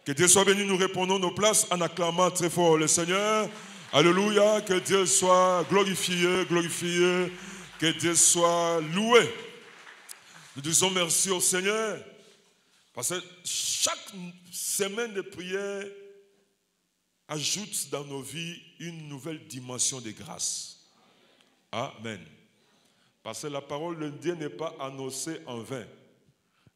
Que Dieu soit béni, nous répondons nos places en acclamant très fort le Seigneur. Alléluia, que Dieu soit glorifié, glorifié, que Dieu soit loué. Nous disons merci au Seigneur, parce que chaque semaine de prière ajoute dans nos vies une nouvelle dimension de grâce. Amen. Parce que la parole de Dieu n'est pas annoncée en vain.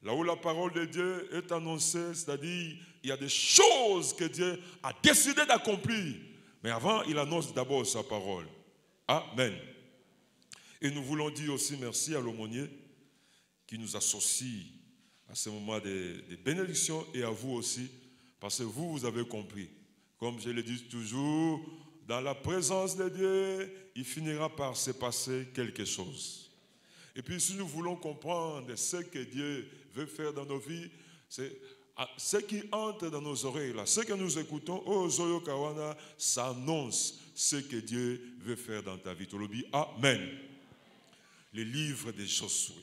Là où la parole de Dieu est annoncée, c'est-à-dire il y a des choses que Dieu a décidé d'accomplir. Mais avant, il annonce d'abord sa parole. Amen. Et nous voulons dire aussi merci à l'aumônier qui nous associe à ce moment de bénédiction et à vous aussi, parce que vous avez compris. Comme je le dis toujours, dans la présence de Dieu, il finira par se passer quelque chose. Et puis si nous voulons comprendre ce que Dieu veut faire dans nos vies, c'est ce qui entre dans nos oreilles, là, ce que nous écoutons, oh Zoyo Kawana, ça annonce ce que Dieu veut faire dans ta vie. Tolobi, amen. Le livre de Josué.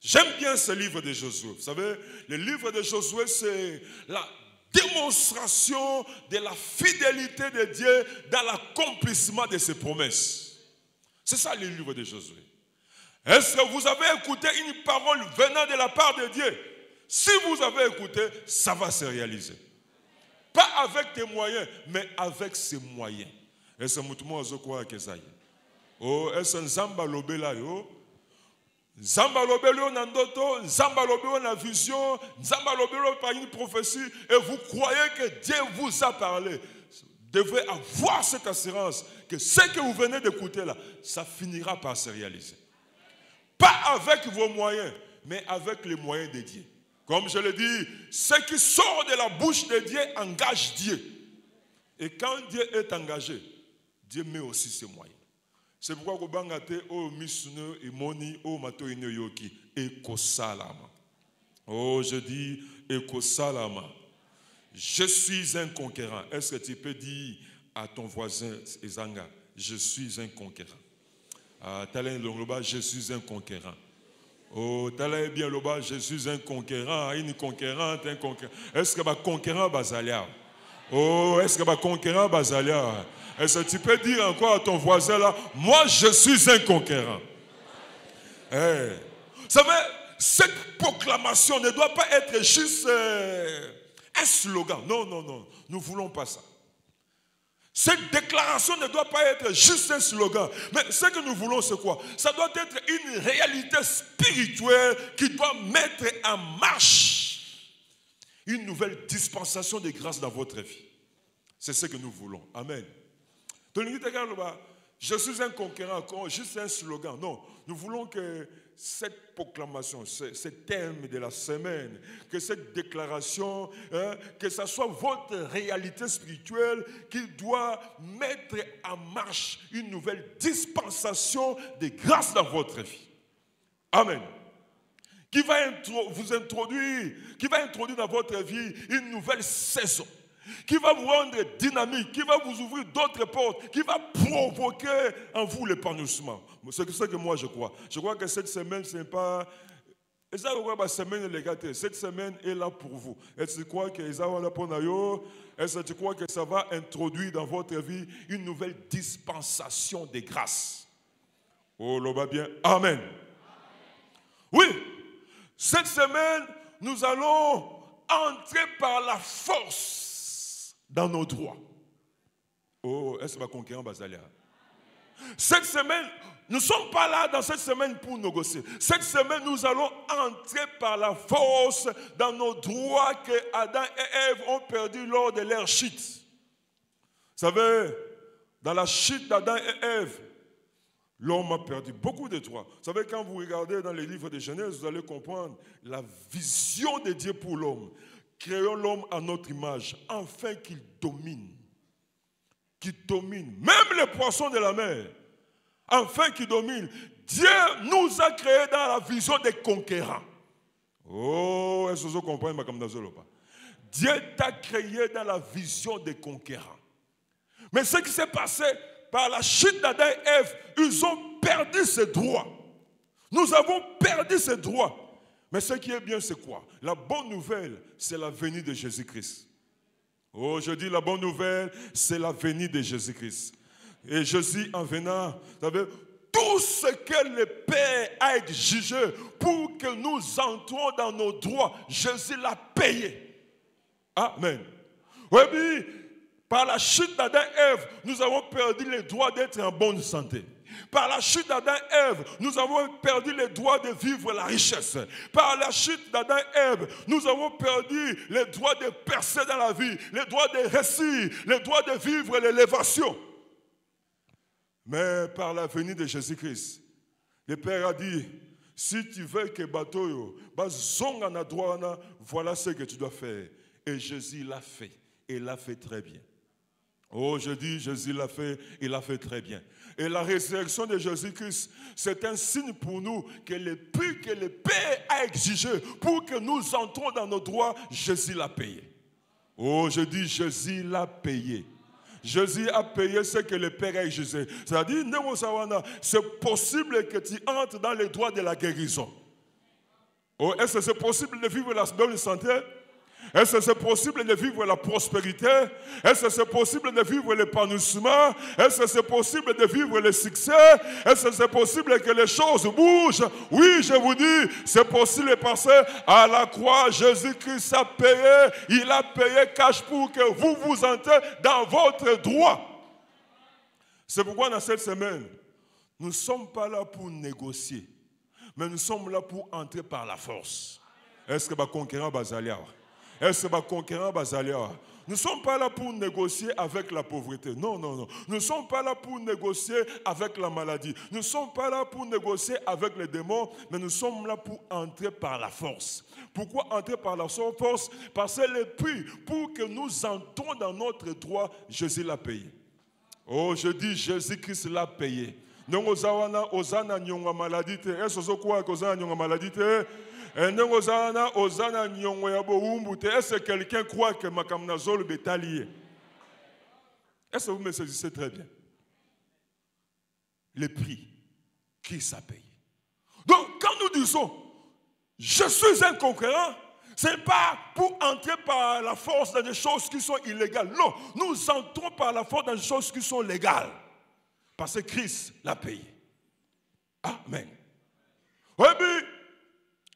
J'aime bien ce livre de Josué. Vous savez, le livre de Josué, c'est la démonstration de la fidélité de Dieu dans l'accomplissement de ses promesses. C'est ça le livre de Josué. Est-ce que vous avez écouté une parole venant de la part de Dieu? Si vous avez écouté, ça va se réaliser. Pas avec tes moyens, mais avec ses moyens. Est-ce que vous avez quoi que ça y est? Oh, est-ce que Nzamba lobela yo? Nzamba lobelo nandoto, Nzamba lobelo na vision, Nzamba lobelo par une prophétie, et vous croyez que Dieu vous a parlé. Vous devez avoir cette assurance que ce que vous venez d'écouter là, ça finira par se réaliser. Pas avec vos moyens, mais avec les moyens de Dieu. Comme je l'ai dit, ce qui sort de la bouche de Dieu engage Dieu. Et quand Dieu est engagé, Dieu met aussi ses moyens. C'est pourquoi Kobangate o misune imoni o mato ino yoki ekosalama. Oh, je dis ekosalama. Je suis un conquérant. Est-ce que tu peux dire à ton voisin Ezanga, je suis un conquérant? Talent Longloba, je suis un conquérant. Oh, Talent bien Loba, je suis un conquérant, une conquérante, un conquérant. Est-ce que ma conquérant Bazalia? Oh, est-ce que ma conquérant Bazalia? Est-ce que tu peux dire encore à ton voisin là, moi je suis un conquérant? Hey. Vous savez, cette proclamation ne doit pas être juste un slogan. Non, non, non, nous ne voulons pas ça. Cette déclaration ne doit pas être juste un slogan. Mais ce que nous voulons, c'est quoi? Ça doit être une réalité spirituelle qui doit mettre en marche une nouvelle dispensation de grâce dans votre vie. C'est ce que nous voulons. Amen. Je suis un conquérant, juste un slogan. Non, nous voulons que cette proclamation, ce thème de la semaine, que cette déclaration, que ce soit votre réalité spirituelle qui doit mettre en marche une nouvelle dispensation de grâce dans votre vie. Amen. Qui va vous introduire, qui va introduire dans votre vie une nouvelle saison, qui va vous rendre dynamique, qui va vous ouvrir d'autres portes, qui va provoquer en vous l'épanouissement. C'est ce que moi je crois. Je crois que cette semaine, ce n'est pas... Cette semaine est là pour vous. Est-ce que tu crois que ça va introduire dans votre vie une nouvelle dispensation de grâce? Oh, l'on va bien. Amen. Oui, cette semaine, nous allons entrer par la force dans nos droits. Oh, est-ce que ma conquérant Bazalia? Cette semaine, nous ne sommes pas là dans cette semaine pour négocier. Cette semaine, nous allons entrer par la force dans nos droits que Adam et Ève ont perdus lors de leur chute. Vous savez, dans la chute d'Adam et Ève, l'homme a perdu beaucoup de droits. Vous savez, quand vous regardez dans les livres de Genèse, vous allez comprendre la vision de Dieu pour l'homme. Créons l'homme à notre image, afin qu'il domine. Qu'il domine. Même les poissons de la mer, afin qu'il domine. Dieu nous a créés dans la vision des conquérants. Oh, est-ce que vous comprenez ma comme pas? Dieu t'a créé dans la vision des conquérants. Mais ce qui s'est passé par la chute d'Adam et Ève, ils ont perdu ces droits. Nous avons perdu ces droits. Mais ce qui est bien, c'est quoi? La bonne nouvelle, c'est la venue de Jésus-Christ. Oh, je dis la bonne nouvelle, c'est la venue de Jésus-Christ. Et Jésus en venant, vous savez, tout ce que le Père a exigé pour que nous entrons dans nos droits, Jésus l'a payé. Amen. Oui, mais par la chute d'Adam et Ève, nous avons perdu le droit d'être en bonne santé. Par la chute d'Adam et Ève, nous avons perdu le droit de vivre la richesse. Par la chute d'Adam et Ève, nous avons perdu le droit de percer dans la vie, le droit de réussir, le droit de vivre l'élévation. Mais par la venue de Jésus-Christ, le Père a dit, si tu veux que bateau, voilà ce que tu dois faire. Et Jésus l'a fait, et l'a fait très bien. Oh, je dis, Jésus l'a fait, il l'a fait très bien. Et la résurrection de Jésus-Christ, c'est un signe pour nous que le prix que le Père a exigé pour que nous entrons dans nos droits, Jésus l'a payé. Oh, je dis, Jésus l'a payé. Jésus a payé ce que le Père a exigé. C'est-à-dire, c'est possible que tu entres dans les droits de la guérison. Oh, est-ce que c'est possible de vivre la bonne santé? Est-ce que c'est possible de vivre la prospérité? Est-ce que c'est possible de vivre l'épanouissement? Est-ce que c'est possible de vivre le succès? Est-ce que c'est possible que les choses bougent? Oui, je vous dis, c'est possible parce qu'à la croix, Jésus-Christ a payé. Il a payé cash pour que vous entrez dans votre droit. C'est pourquoi dans cette semaine, nous ne sommes pas là pour négocier, mais nous sommes là pour entrer par la force. Est-ce que ma conquérant Basalia? Est-ce que conquérant Basalia? Nous ne sommes pas là pour négocier avec la pauvreté. Non, non, non. Nous ne sommes pas là pour négocier avec la maladie. Nous ne sommes pas là pour négocier avec les démons, mais nous sommes là pour entrer par la force. Pourquoi entrer par la force? Parce que le prix pour que nous entrons dans notre droit, Jésus l'a payé. Oh, je dis Jésus-Christ l'a payé. Non, osana nyonga maladie. Est-ce que quoi osana nyonga maladie? Est-ce que quelqu'un croit que Makamnazol est allié? Est-ce que vous me saisissez très bien? Le prix qui s'est payé. Donc, quand nous disons je suis un conquérant, ce n'est pas pour entrer par la force dans des choses qui sont illégales. Non, nous entrons par la force dans des choses qui sont légales. Parce que Christ l'a payé. Amen. Oui, mais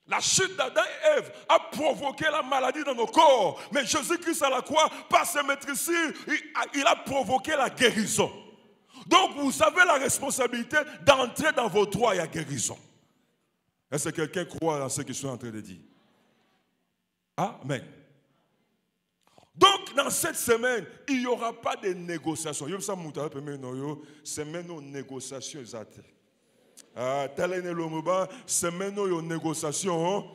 la chute d'Adam et Ève a provoqué la maladie dans nos corps. Mais Jésus-Christ à la croix, par ses maîtrisures, il a provoqué la guérison. Donc vous avez la responsabilité d'entrer dans vos droits et la guérison. Est-ce que quelqu'un croit dans ce que je suis en train de dire? Amen. Donc dans cette semaine, il n'y aura pas de négociations. Semaine de négociations.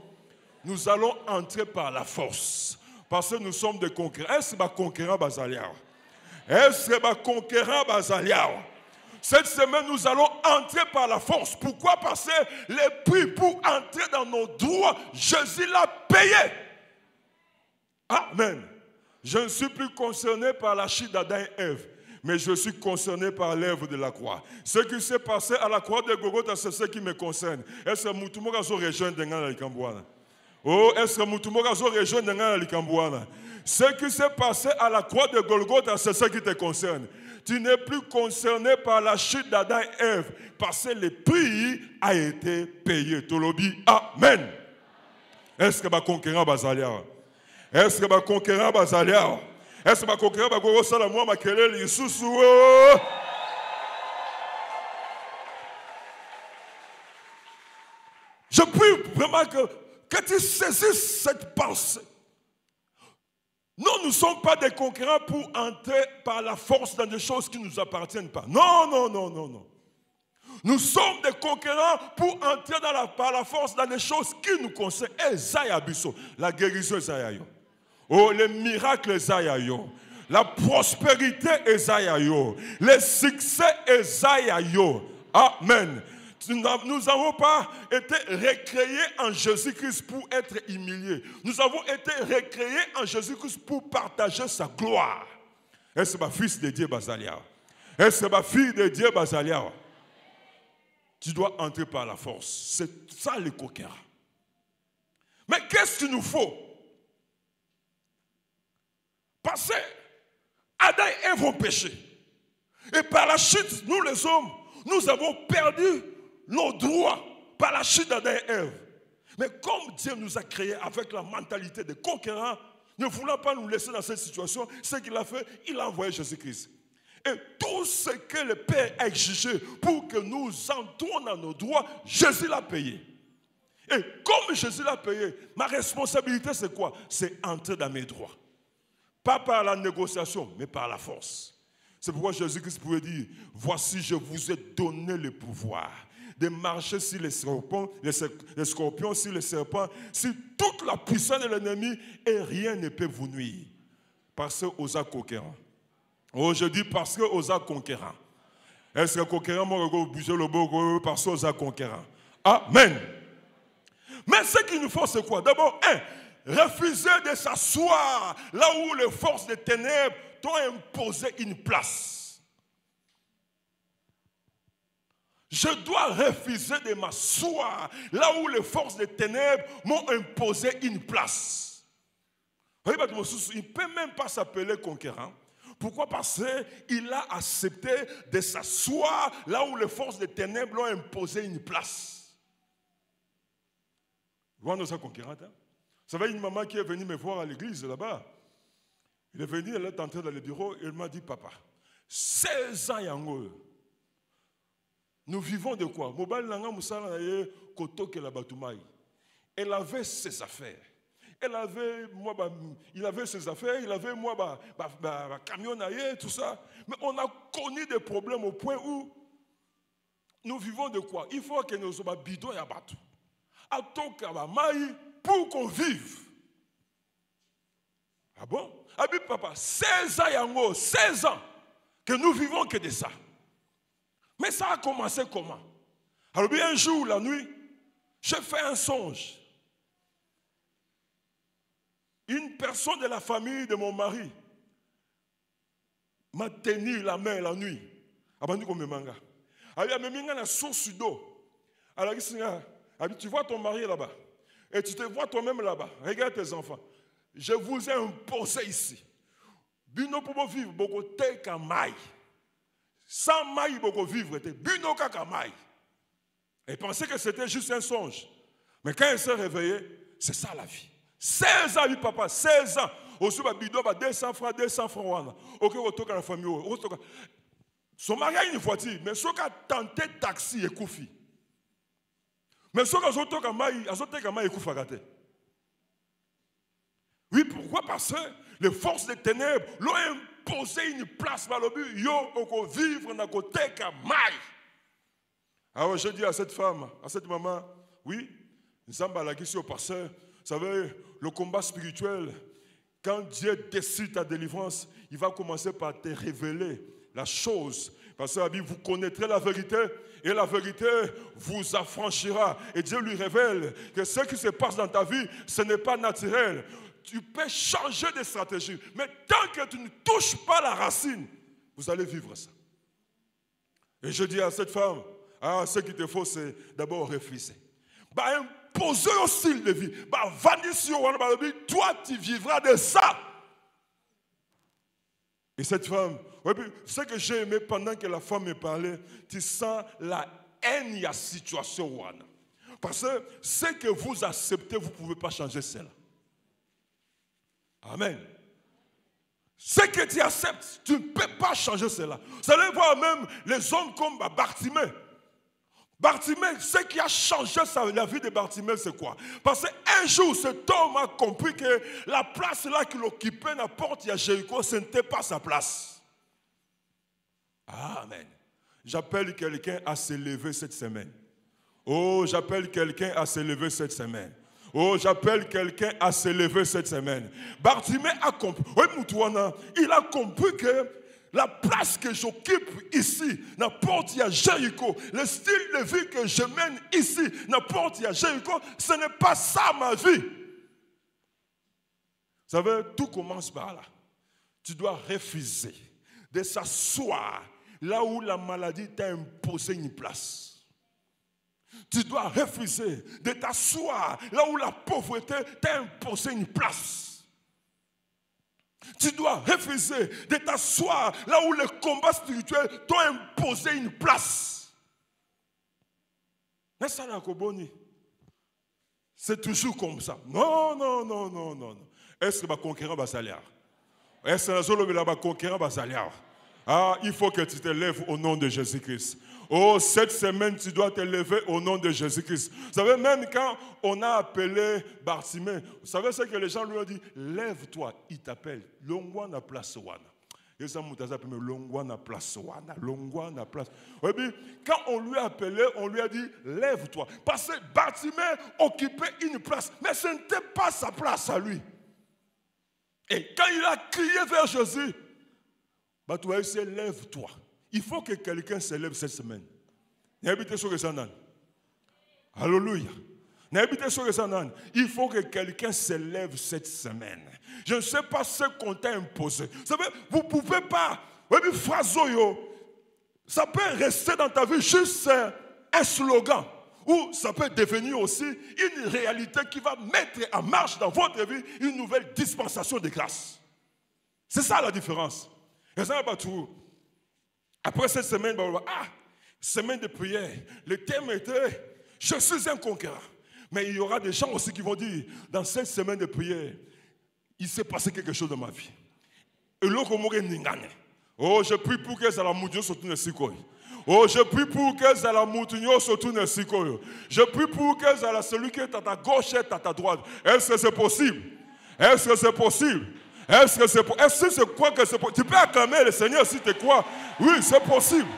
Nous allons entrer par la force. Parce que nous sommes des conquérants. Est-ce que conquérant Basalia? Est-ce que conquérant Basalia? Cette semaine, nous allons entrer par la force. Pourquoi? Parce que le prix pour entrer dans nos droits, Jésus l'a payé. Amen. Je ne suis plus concerné par la chute d'Adam et Ève, mais je suis concerné par l'œuvre de la croix. Ce qui s'est passé à la croix de Golgotha, c'est ce qui me concerne. Est-ce que Moutumorazo rejoint dans la Likambouana? Oh, est-ce que Moutumorazo rejoint dans la Likambouana? Ce qui s'est passé à la croix de Golgotha, c'est ce qui te concerne. Tu n'es plus concerné par la chute d'Adam et Ève, parce que le prix a été payé. Tolobi, amen. Est-ce que ma conquérant Basalia? Est-ce que ma conquérant Basalia? Est-ce que ma conquérant Bagoro Salamwa Makelele Isusu? Je prie vraiment que tu saisisses cette pensée. Non, nous ne sommes pas des conquérants pour entrer par la force dans des choses qui ne nous appartiennent pas. Non, non, non, non, non. Nous sommes des conquérants pour entrer par la force dans des choses qui nous concernent. La guérison est oh, les miracles Zayayo. La prospérité est Zayayo. Le succès est Zayayo. Amen. Nous n'avons pas été recréés en Jésus-Christ pour être humiliés. Nous avons été recréés en Jésus-Christ pour partager sa gloire. Est-ce que ma fils de Dieu Basalia? Est-ce que ma fille de Dieu Basalia? Tu dois entrer par la force. C'est ça le conquérant. Mais qu'est-ce qu'il nous faut? Parce que Adam et Ève ont péché. Et par la chute, nous les hommes, nous avons perdu nos droits par la chute d'Adam et Ève. Mais comme Dieu nous a créés avec la mentalité de conquérants, ne voulant pas nous laisser dans cette situation, ce qu'il a fait, il a envoyé Jésus-Christ. Et tout ce que le Père a exigé pour que nous entrions dans nos droits, Jésus l'a payé. Et comme Jésus l'a payé, ma responsabilité c'est quoi? C'est entrer dans mes droits. Pas par la négociation, mais par la force. C'est pourquoi Jésus-Christ pouvait dire, voici je vous ai donné le pouvoir de marcher sur les scorpions, sur les serpents, sur toute la puissance de l'ennemi, et rien ne peut vous nuire. Parce que aux conquérants. Oh, je dis parce que aux conquérants. Est-ce que conquérant m'a bougé le beau parce que aux conquérants? Amen. Mais ce qu'il nous faut, c'est quoi? D'abord, refuser de s'asseoir là où les forces des ténèbres t'ont imposé une place. Je dois refuser de m'asseoir là où les forces des ténèbres m'ont imposé une place. Il ne peut même pas s'appeler conquérant. Pourquoi? Parce qu'il a accepté de s'asseoir là où les forces des ténèbres l'ont imposé une place. Vous voyez ça conquérante, hein? Vous savez, une maman qui est venue me voir à l'église là-bas. Elle est venue, elle est entrée dans le bureau et elle m'a dit, papa, 16 ans yango. Nous vivons de quoi? Elle avait ses affaires. Il avait ses affaires, il avait moi, camion, tout ça. Mais on a connu des problèmes au point où nous vivons de quoi? Il faut que nous soyons bidons et abattus. Pour qu'on vive. Ah bon? Abi papa, 16 ans yango, 16 ans que nous vivons que de ça. Mais ça a commencé comment? Alors bien un jour, la nuit, j'ai fait un songe. Une personne de la famille de mon mari m'a tenu la main la nuit. Alors tu vois ton mari là-bas. Et tu te vois toi-même là-bas. Regarde tes enfants. Je vous ai imposé ici. Bino pour vivre, beaucoup de kamaï. Sans maï, beaucoup vivre. Bino kamaï. Et pensait que c'était juste un songe. Mais quand elle s'est réveillée, c'est ça la vie. 16 ans, oui, papa, 16 ans. Aussi, bidon, 200 francs, 200 francs. Ok, on toque à la famille. Son mari a une voiture, mais ce qui a tenté taxi et koufi. Mais ce qui a toque à maï, et koufagate. Oui, pourquoi? Parce que les forces des ténèbres l'ont imposé une place dans le but. Yo, on vivre dans le côté comme maï. Alors je dis à cette femme, à cette maman, oui, Zamba la question au pasteur, vous savez, le combat spirituel, quand Dieu décide ta délivrance, il va commencer par te révéler la chose. Parce que la Bible, vous connaîtrez la vérité et la vérité vous affranchira. Et Dieu lui révèle que ce qui se passe dans ta vie, ce n'est pas naturel. Tu peux changer de stratégie. Mais tant que tu ne touches pas la racine, vous allez vivre ça. Et je dis à cette femme, ce qu'il te faut, c'est d'abord refuser. Imposer un style de vie. Toi, tu vivras de ça. Et cette femme, ce que j'ai aimé pendant que la femme me parlait, tu sens la haine, il y a situation. Parce que ce que vous acceptez, vous ne pouvez pas changer cela. Amen. Ce que tu acceptes, tu ne peux pas changer cela. Vous allez voir même les hommes comme Bartimée. Bartimée, ce qui a changé la vie de Bartimée, c'est quoi? Parce qu'un jour, cet homme a compris que la place là qu'il occupait, la porte à Jéricho, ce n'était pas sa place. Amen. J'appelle quelqu'un à se lever cette semaine. Oh, j'appelle quelqu'un à se lever cette semaine. Oh, j'appelle quelqu'un à se lever cette semaine. Bartimée a compris. Il a compris que la place que j'occupe ici, n'importe où Jéricho, le style de vie que je mène ici, n'importe où Jéricho, ce n'est pas ça ma vie. Vous savez, tout commence par là. Tu dois refuser de s'asseoir là où la maladie t'a imposé une place. Tu dois refuser de t'asseoir là où la pauvreté t'a imposé une place. Tu dois refuser de t'asseoir là où les combats spirituels t'ont imposé une place. Mais ça, c'est toujours comme ça. Non, non, non, non, non. Est-ce que ma conquérant va s'allier? Est-ce que la conquérant va s'allier? Ah, il faut que tu te lèves au nom de Jésus-Christ. Oh, cette semaine, tu dois te lever au nom de Jésus-Christ. Vous savez, même quand on a appelé Bartimée, vous savez ce que les gens lui ont dit? Lève-toi, il t'appelle. Longwana place wana. Et ça, Longwana place wana. Longwana place. Quand on lui a appelé, on lui a dit, lève-toi. Parce que Bartimée occupait une place, mais ce n'était pas sa place à lui. Et quand il a crié vers Jésus, lève-toi. Il faut que quelqu'un se lève cette semaine. Alléluia. Il faut que quelqu'un se lève cette semaine. Je ne sais pas ce qu'on t'a imposé. Vous savez, vous ne pouvez pas. Ça peut rester dans ta vie juste un slogan. Ou ça peut devenir aussi une réalité qui va mettre en marche dans votre vie une nouvelle dispensation de grâce. C'est ça la différence. Après cette semaine, semaine de prière, le thème était « Je suis un conquérant ». Mais il y aura des gens aussi qui vont dire « Dans cette semaine de prière, il s'est passé quelque chose dans ma vie. » Et l'autre mot est Ningane. Oh, je prie pour que ça la mouille surtout ne s'y colle. Oh, je prie pour que ça la mouille surtout ne s'y colle. Je prie pour que ça la celui qui est à ta gauche est à ta droite. Est-ce que c'est possible? Est-ce que c'est possible? Est-ce que c'est possible? Est-ce que c'est quoi que c'est possible? Tu peux acclamer le Seigneur si tu crois. Oui, c'est possible.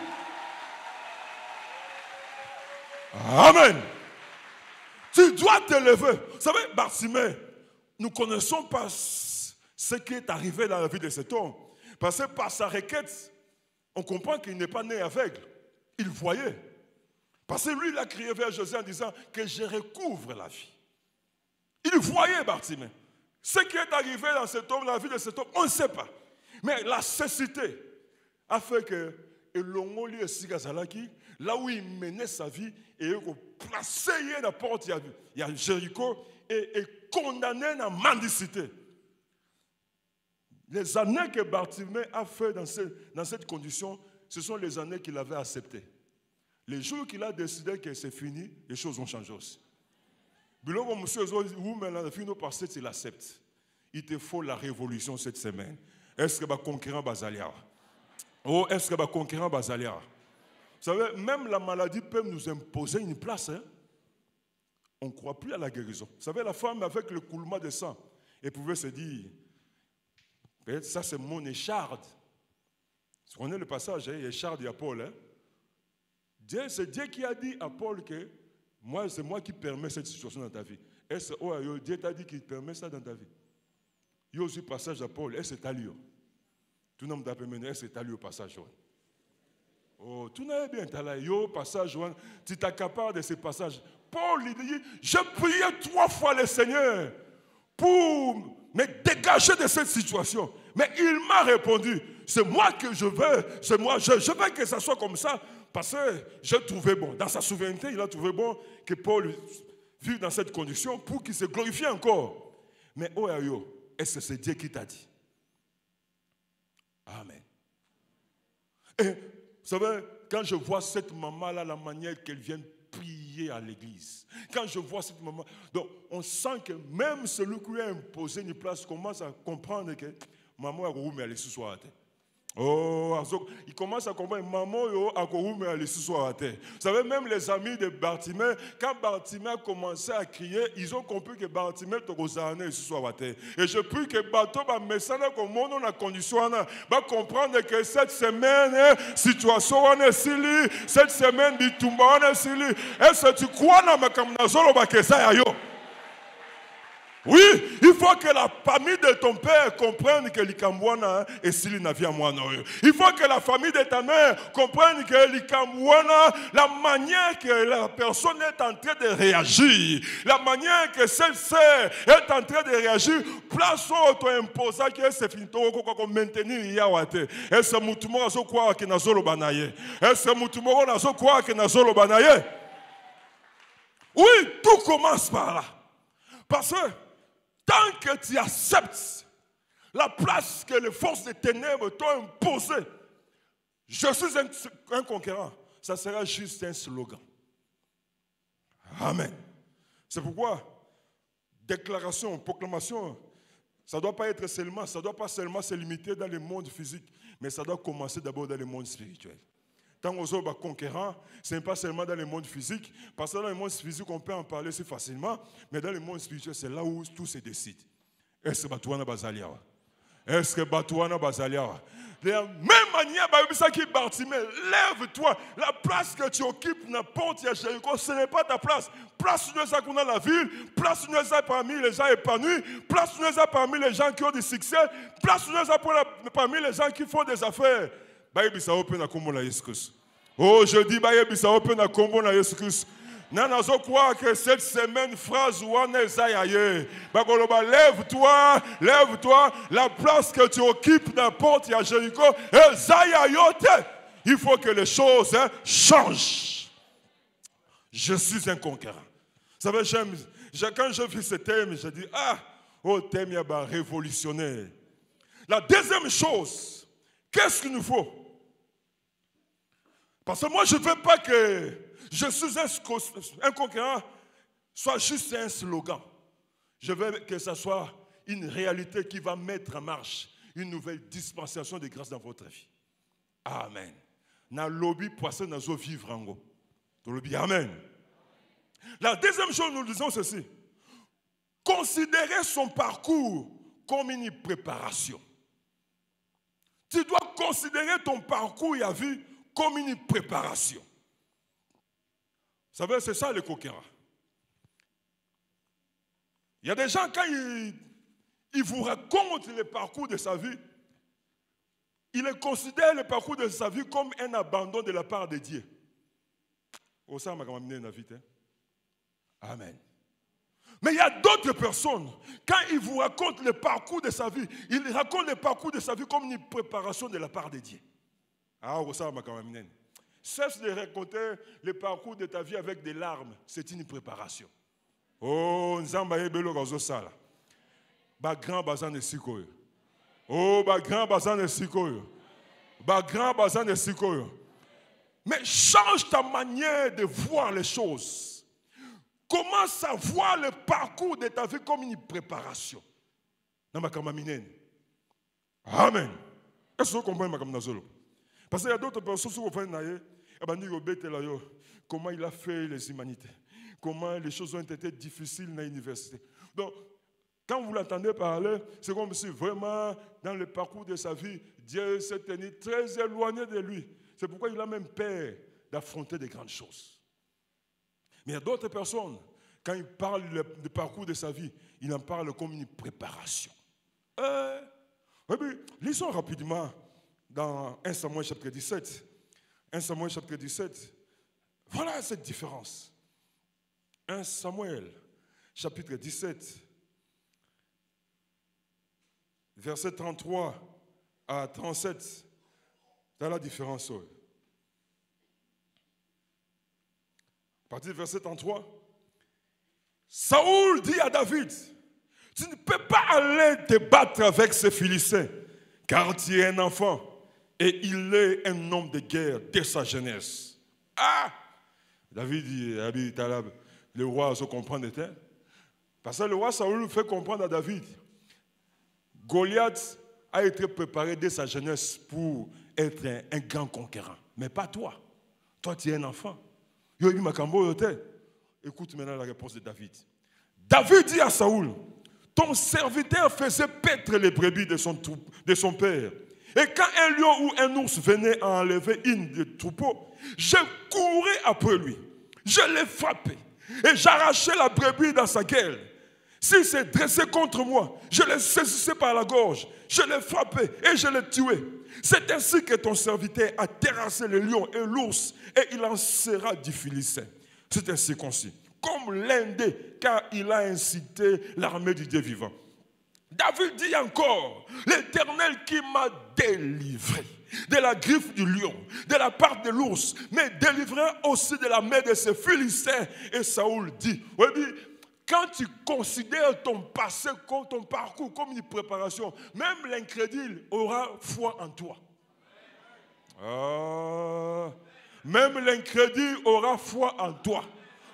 Amen. Tu dois te lever. Vous savez, Bartimée, nous ne connaissons pas ce qui est arrivé dans la vie de cet homme. Parce que par sa requête, on comprend qu'il n'est pas né aveugle. Il voyait. Parce que lui, il a crié vers Jésus en disant que je recouvre la vie. Il voyait, Bartimée. Ce qui est arrivé dans cet homme, dans la vie de cet homme, on ne sait pas. Mais la cécité a fait que là où il menait sa vie, et il a placé la porte, il y a Jéricho, et condamné à la mendicité. Les années que Bartimée a fait dans cette condition, ce sont les années qu'il avait acceptées. Les jours qu'il a décidé que c'est fini, les choses ont changé aussi. Il accepte. Il te faut la révolution cette semaine. Est-ce que le conquérant Basalia? Oh, est-ce que le conquérant Basalia? Vous savez, même la maladie peut nous imposer une place. Hein? On ne croit plus à la guérison. Vous savez, la femme avec le coulement de sang, elle pouvait se dire, peut-être ça c'est mon écharde. Vous connaissez le passage, hein? Écharde et à Paul. Hein? C'est Dieu qui a dit à Paul que c'est moi qui permets cette situation dans ta vie. Est-ce que Dieu t'a dit qu'il permet ça dans ta vie? Il y a aussi le passage à Paul. Est-ce que c'est à lui? Tout le monde d'après maintenant, est-ce que c'est à lui au passage? Oh, tout n'est bien. Tu as là, yo, passage, tu t'accapares de ces passages. Paul, il dit, je priais 3 fois le Seigneur pour me dégager de cette situation. Mais il m'a répondu, c'est moi que je veux, c'est moi, je veux que ça soit comme ça. Parce que j'ai trouvé bon, dans sa souveraineté, il a trouvé bon que Paul vive dans cette condition pour qu'il se glorifie encore. Mais oh, est-ce que c'est Dieu qui t'a dit? Amen. Et vous savez, quand je vois cette maman-là, la manière qu'elle vient prier à l'église, quand je vois cette maman, donc on sent que même celui qui lui a imposé une place commence à comprendre que maman a roumé à l'issue soit à terre. Oh, il commence à comprendre, maman a roumé à l'issue soit à terre. Vous savez, même les amis de Bartimée, quand Bartimée a commencé à crier, ils ont compris que Bartimée est soit à terre. Et je prie que Bateau va mettre comme on a la condition, va comprendre que cette semaine, situation est sili, cette semaine, bitumba est sili. Est-ce que tu crois dans ma kamnazolo bakesa yo? Oui, il faut que la famille de ton père comprenne que l'Ikambouana est Sili Navia Moana. Il faut que la famille de ta mère comprenne que l'Ikambouana, la manière que la personne est en train de réagir, la manière que celle-ci est en train de réagir, place auto imposant que c'est fini pour maintenir Yawate. Est-ce que Moutumo a croire que Nazolo Banaye? Est-ce que Moutumo a croire que Nazolo Banaye? Oui, tout commence par là. Parce que tant que tu acceptes la place que les forces des ténèbres t'ont imposée. Je suis un conquérant. Ça sera juste un slogan. Amen. C'est pourquoi, déclaration, proclamation, ça ne doit pas être seulement, ça ne doit pas seulement se limiter dans le monde physique, mais ça doit commencer d'abord dans le monde spirituel. Tant qu'on est conquérant, ce n'est pas seulement dans le monde physique, parce que dans le monde physique, on peut en parler si facilement, mais dans le monde spirituel, c'est là où tout se décide. Est-ce que Batouana Bazalia? Est-ce que Batouana Bazalia? De la même manière, lève-toi. La place que tu occupes, n'importe où, Jéricho, ce n'est pas ta place. Place nous est dans la ville, place nous est parmi les gens épanouis, place nous est parmi les gens qui ont du succès, place nous est parmi les gens qui font des affaires. Oh, je dis, je crois que cette semaine, phrase lève-toi, lève-toi, la place que tu occupes n'importe où à Jéricho, il faut que les choses changent. Je suis un conquérant. Vous savez, quand je vis ce thème, je dis, oh, thème révolutionnaire. La deuxième chose, qu'est-ce qu'il nous faut? Parce que moi, je ne veux pas que je suis un conquérant soit juste un slogan. Je veux que ce soit une réalité qui va mettre en marche une nouvelle dispensation de grâce dans votre vie. Amen. Na lobby poisson na zo vivre en go. Amen. La deuxième chose, nous disons ceci. Considérez son parcours comme une préparation. Tu dois considérer ton parcours et à vie comme une préparation. Vous savez, c'est ça le conquérant. Il y a des gens, quand ils vous racontent le parcours de sa vie, ils considèrent le parcours de sa vie comme un abandon de la part de Dieu. Amen. Mais il y a d'autres personnes, quand ils vous racontent le parcours de sa vie, ils racontent le parcours de sa vie comme une préparation de la part de Dieu. Cesse de raconter le parcours de ta vie avec des larmes, c'est une préparation. Oh, Nzamba Ebelo Gazosala. Ba grand bazan de sikoyo. Oh, ba grand bazan de sikoyo. Ba grand bazan de sikoyo. Mais change ta manière de voir les choses. Commence à voir le parcours de ta vie comme une préparation. Amen. Est-ce que vous comprenez ma kamnazolo? Parce qu'il y a d'autres personnes qui comprennent comment il a fait les humanités, comment les choses ont été difficiles dans l'université. Donc, quand vous l'entendez parler, c'est comme si vraiment, dans le parcours de sa vie, Dieu s'est tenu très éloigné de lui. C'est pourquoi il a même peur d'affronter des grandes choses. Mais il y a d'autres personnes, quand ils parlent du parcours de sa vie, ils en parlent comme une préparation. Lisons rapidement dans 1 Samuel chapitre 17. 1 Samuel chapitre 17. Voilà cette différence. 1 Samuel chapitre 17. Verset 33 à 37. Dans la différence. À partir du verset 33. Saoul dit à David, tu ne peux pas aller te battre avec ces Philistins, car tu es un enfant et il est un homme de guerre dès sa jeunesse. David dit, le roi se comprend de terre. Parce que le roi Saoul fait comprendre à David, Goliath a été préparé dès sa jeunesse pour être un grand conquérant. Mais pas toi. Toi, tu es un enfant. Écoute maintenant la réponse de David. David dit à Saoul, ton serviteur faisait paître les brebis de son père. Et quand un lion ou un ours venait à enlever une des troupeaux, je courais après lui. Je l'ai frappé et j'arrachais la brebis dans sa gueule. S'il s'est dressé contre moi, je le saisissais par la gorge, je l'ai frappé et je l'ai tué. C'est ainsi que ton serviteur a terrassé le lion et l'ours et il en sera du Philistin. C'est ainsi concis, comme l'un d'eux, car il a incité l'armée du Dieu vivant. David dit encore, l'Éternel qui m'a délivré de la griffe du lion, de la part de l'ours, mais délivré aussi de la main de ces Philistins. Et Saoul dit, quand tu considères ton passé, ton parcours comme une préparation, même l'incrédule aura foi en toi. Même l'incrédule aura foi en toi.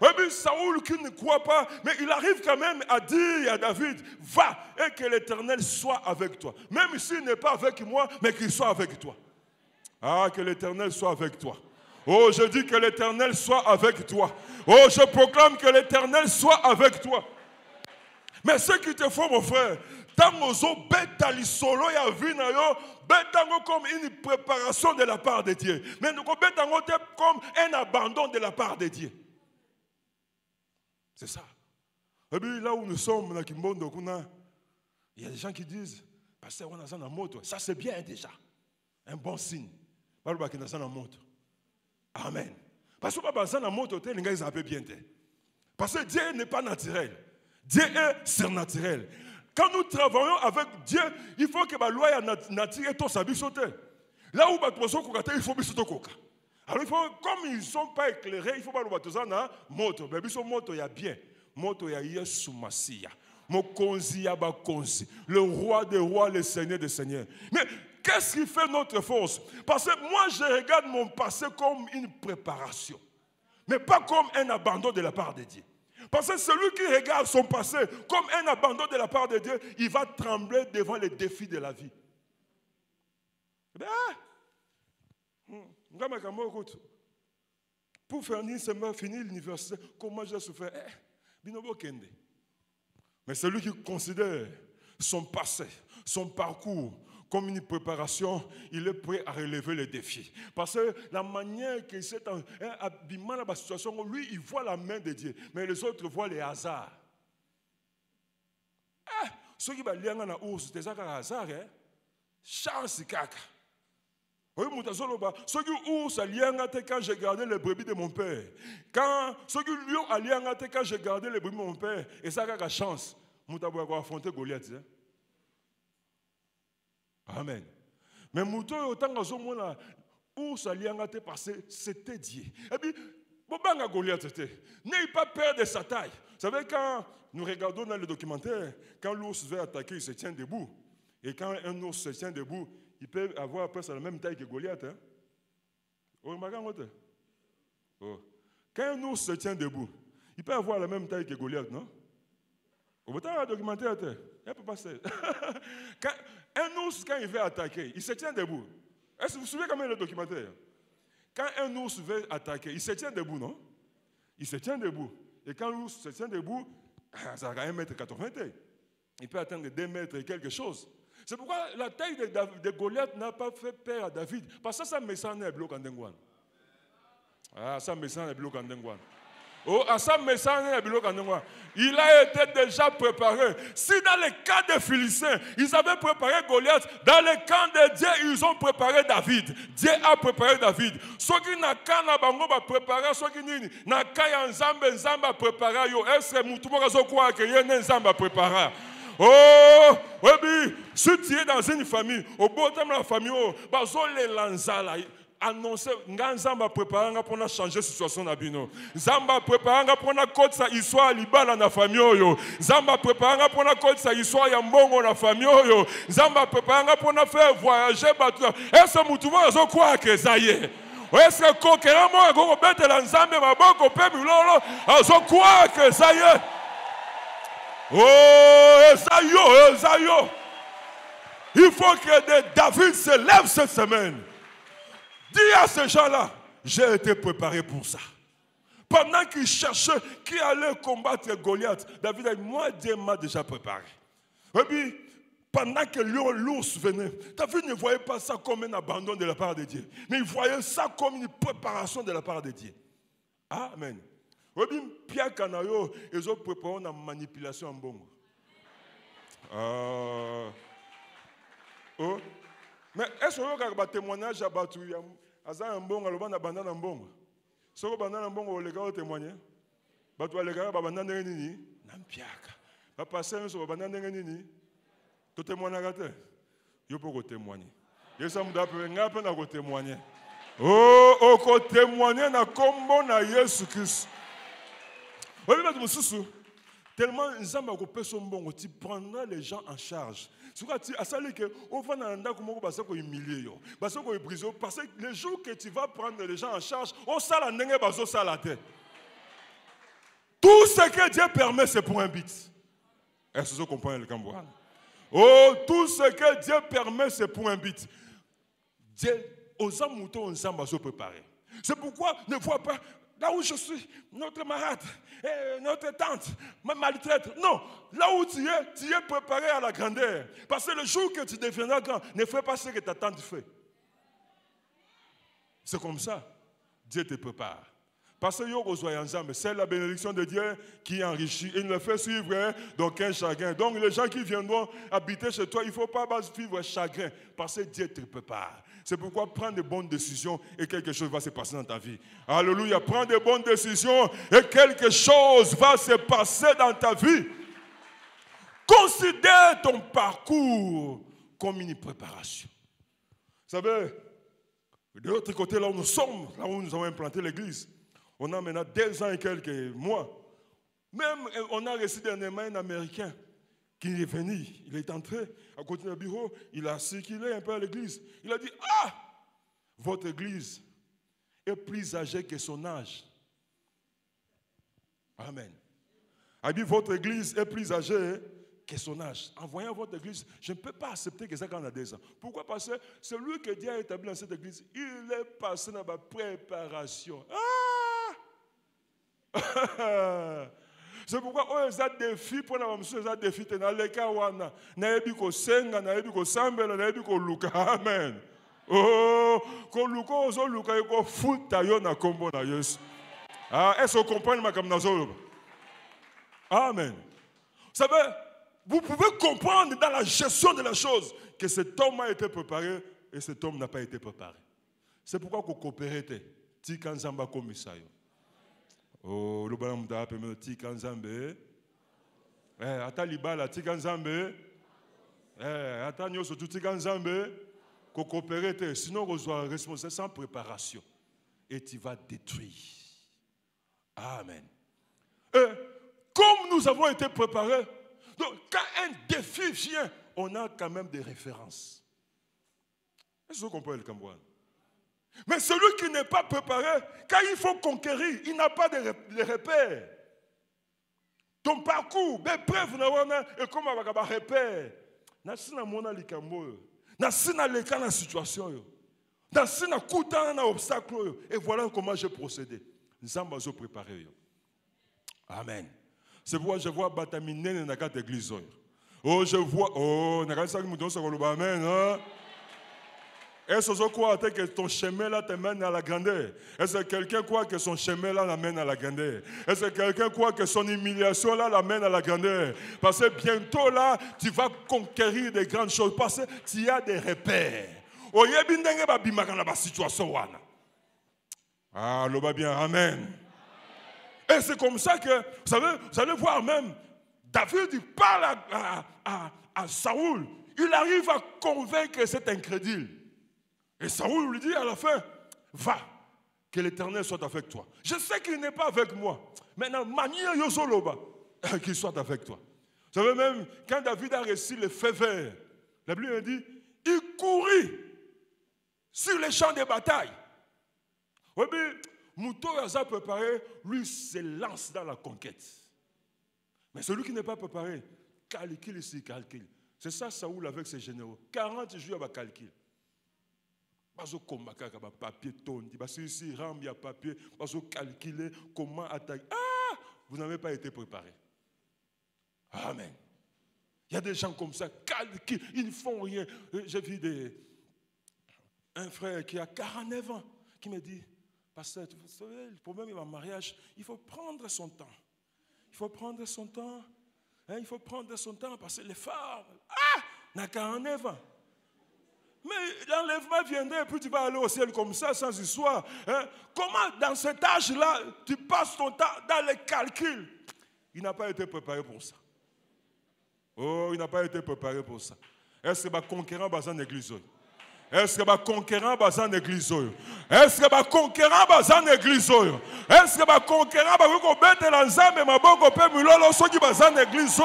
Oui, mais Saoul qui ne croit pas, mais il arrive quand même à dire à David, va et que l'Éternel soit avec toi. Même s'il n'est pas avec moi, mais qu'il soit avec toi. Ah, que l'Éternel soit avec toi. Oh, je dis que l'Éternel soit avec toi. Oh, je proclame que l'Éternel soit avec toi. Mais ce qui te faut, mon frère, comme une préparation de la part de Dieu. Mais nous comme un abandon de la part de Dieu. C'est ça. Et puis là où nous sommes, il y a des gens qui disent, pasteur, on a une moto. Ça c'est bien déjà. Un bon signe. Amen. Parce que pas besoin de moto, les gars ils appellent bien. Parce que Dieu n'est pas naturel. Dieu est surnaturel. Quand nous travaillons avec Dieu, il faut que la loi naturelle soit sauter. Là où il faut sauter. Alors il faut, comme ils ne sont pas éclairés, il faut pas le na moto. Mais biso moto ya bien. Moto ya Yesu Masia. Mokonzi ya bakonzi. Le roi des rois, le seigneur des seigneurs. Mais qu'est-ce qui fait notre force? Parce que moi je regarde mon passé comme une préparation. Mais pas comme un abandon de la part de Dieu. Parce que celui qui regarde son passé comme un abandon de la part de Dieu, il va trembler devant les défis de la vie. Pour finir l'université, comment j'ai souffert? Mais celui qui considère son passé, son parcours comme une préparation, il est prêt à relever les défis. Parce que la manière qu'il s'est abîmé dans la situation, lui, il voit la main de Dieu, mais les autres voient les hasards. Ceux qui vont dans la ours, c'est un hasard, chance caca. Oui, ceux qui ours allaient quand j'ai gardé les brebis de mon père. Quand ceux qui lion allaient quand j'ai gardé les brebis de mon père, et ça a chance. Moutabou a affronté Goliath. Amen. Mais Mouto, autant que ours allaient parce que c'était Dieu. Et puis, Bobanga Goliath était. N'ayez pas peur de sa taille. Vous savez, quand nous regardons dans le documentaire, quand l'ours veut attaquer, il se tient debout. Et quand un ours se tient debout, il peut avoir presque la même taille que Goliath. Hein? Oh. Quand un ours se tient debout, il peut avoir la même taille que Goliath, non? Au bout d'un documentaire, il peut passer. Un ours, quand il veut attaquer, il se tient debout. Est-ce que vous vous souvenez quand même le documentaire? Quand un ours veut attaquer, il se tient debout, non? Il se tient debout. Et quand l'ours se tient debout, ça va à 1,80 m. Il peut atteindre 2 mètres et quelque chose. C'est pourquoi la taille de Goliath n'a pas fait peur à David. Parce que ça me semble un bloc en Dengouane. Ah, ça me semble un bloc en Dengouane. Oh, ça me semble un bloc en Dengouane. Il a été déjà préparé. Si dans le camp des Philistins, ils avaient préparé Goliath, dans le camp de Dieu, ils ont préparé David. Dieu a préparé David. Ceux qui n'ont pas préparé, ceux qui n'ont pas Nzamba préparé, est-ce que Moutoumora croit que Nzamba préparé? Oh, oui, si tu es dans une famille, au bout de la famille, les lanzala. Annoncer, Nzamba préparé pour changer la situation na bino. Nzamba préparé pour na côté sa histoire libala na famille yo. Nzamba préparé pour na côté sa histoire ya mbongo na famille yo. Nzamba préparé pour na faire voyager batu. Est-ce que mutumo azo croire que ça y est? Est-ce que kokera mo go bete la Nzambe maboko pe milolo azo croire que ça y est? Oh, Esaïo. Il faut que David se lève cette semaine. Dis à ces gens-là, j'ai été préparé pour ça. Pendant qu'ils cherchaient qui allait combattre Goliath, David a dit, moi, Dieu m'a déjà préparé. Et puis, pendant que l'ours venait, David ne voyait pas ça comme un abandon de la part de Dieu, mais il voyait ça comme une préparation de la part de Dieu. Amen. Et puis, Pierre Canayo, ils ont préparé une manipulation en bon. Oh. Mais est-ce que vous avez un témoignage à Batou? Aza un bon, alors on a bandana un bon. Si vous avez un bon, les gars témoigner. Batou les gars, bandana nini? Nampiaka. Pas passer sur bandana nini? Tu témoignes à gâter. Il faut témoigner. Et ça me donne un peu de témoigner. Oh, témoigner na combo na Jésus Christ. Oui, mais tu me Tellement tu prendras les gens en charge. Parce que le jour que tu vas prendre les gens en charge, tout ce que Dieu permet, c'est pour un but. Est-ce que vous comprenez le Cambouan? Oh, tout ce que Dieu permet, c'est pour un but. Dieu, aux hommes moutons, ensemble, se préparer. C'est pourquoi ne vois pas, là où je suis, notre malade, notre tante me maltraite. Non, là où tu es préparé à la grandeur. Parce que le jour que tu deviendras grand, ne fais pas ce que ta tante fait. C'est comme ça. Dieu te prépare. Parce que c'est la bénédiction de Dieu qui enrichit. Il ne fait suivre d'aucun chagrin. Donc les gens qui viendront habiter chez toi, il ne faut pas vivre chagrin. Parce que Dieu te prépare. C'est pourquoi prends de bonnes décisions et quelque chose va se passer dans ta vie. Alléluia. Prends de bonnes décisions et quelque chose va se passer dans ta vie. Considère ton parcours comme une préparation. Vous savez, de l'autre côté, là où nous sommes, là où nous avons implanté l'église, on a maintenant 2 ans et quelques mois. Même, on a reçu dernièrement un Américain qui est venu. Il est entré à côté du bureau. Il a circulé un peu à l'église. Il a dit, ah, votre église est plus âgée que son âge. Amen. Il a dit, votre église est plus âgée que son âge. En voyant votre église, je ne peux pas accepter que ça quand on a 2 ans. Pourquoi? Parce que celui que Dieu a établi dans cette église, il est passé dans ma préparation. Ah! C'est pourquoi on a des défis pour nous, on a des défis dans les cas où on a des senga, na ebi ko sambela, na ebi ko luka. Amen. Oh, ko luka ozo luka ko futa yo na kombo na Yesu. Ah, est-ce qu'on comprend ma comme nazolo? Amen. Vous savez, vous pouvez comprendre dans la gestion de la chose que cet homme a été préparé et cet homme n'a pas été préparé. C'est pourquoi qu'on coopère. Ti kanzamba komisayo. Oh, le bonhomme d'a appelé Tika Nzambe. Ata libala Tika Nzambe. Ata nyoso Tika Nzambe. Ko coopérer, sinon on soit responsable sans préparation. Et tu vas détruire. Amen. Et comme nous avons été préparés, donc quand un défi vient, on a quand même des références. Est-ce que vous comprenez le Cambouan? Mais celui qui n'est pas préparé, quand il faut conquérir, il n'a pas de repères. Ton parcours, ben bref, et comme on va repère, nasina mona likambo, nasina leka na situation, nasina kuta na obstacle, et voilà comment j'ai procédé. Nous sommes préparés. Amen. C'est pourquoi je vois Batamine dans cette église. Oh, je vois, oh, amen. Est-ce que tu crois que ton chemin là te mène à la grandeur? Est-ce que quelqu'un croit que son chemin là l'amène à la grandeur? Est-ce que quelqu'un croit que son humiliation là l'amène à la grandeur? Parce que bientôt là, tu vas conquérir des grandes choses. Parce que tu as des repères. Ah, le va bien, amen. Et c'est comme ça que, vous allez voir même, David il parle à Saoul. Il arrive à convaincre cet incrédule. Et Saoul lui dit à la fin, va, que l'Éternel soit avec toi. Je sais qu'il n'est pas avec moi. Maintenant, manière Yosoloba, qu'il soit avec toi. Vous savez même, quand David a reçu le feu vert, la Bible dit, il courut sur les champs de bataille. Oui, mais Mouton a préparé, lui se lance dans la conquête. Mais celui qui n'est pas préparé, calcule ici, calcule. C'est ça Saoul avec ses généraux. 40 jours à calcul. Parce que papier tondi, parce que ici, il y a papier, parce que calculer comment attaquer. Ah, vous n'avez pas été préparé. Amen. Il y a des gens comme ça, calculent, ils ne font rien. J'ai vu un frère qui a 49 ans qui me dit, pasteur, vous savez, le problème est en mariage, il faut prendre son temps. Il faut prendre son temps. Hein, il faut prendre son temps parce que les femmes, n'a 49 ans. Mais l'enlèvement viendrait et puis tu vas aller au ciel comme ça, sans histoire. Hein? Comment dans cet âge-là, tu passes ton temps dans les calculs? Il n'a pas été préparé pour ça. Oh, il n'a pas été préparé pour ça. Est-ce que va conquérir dans l'église? Est-ce que va conquérant dans l'église? Est-ce que va conquérant dans l'église? Est-ce que va conquérant va mettre l'ensemble ma bonne peut mulolo ceux qui dans l'église?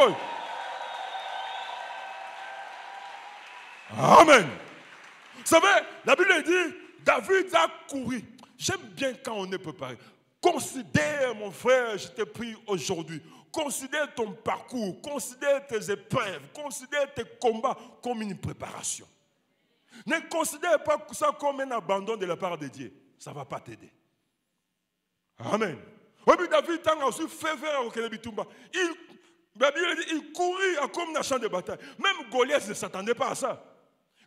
Amen. Vous savez, la Bible dit, David a couru. J'aime bien quand on est préparé. Considère, mon frère, je te prie aujourd'hui, considère ton parcours, considère tes épreuves, considère tes combats comme une préparation. Ne considère pas ça comme un abandon de la part de Dieu. Ça ne va pas t'aider. Amen. David a aussi fait faire au Kélébitumba. Il courit comme dans un champ de bataille. Même Goliath ne s'attendait pas à ça.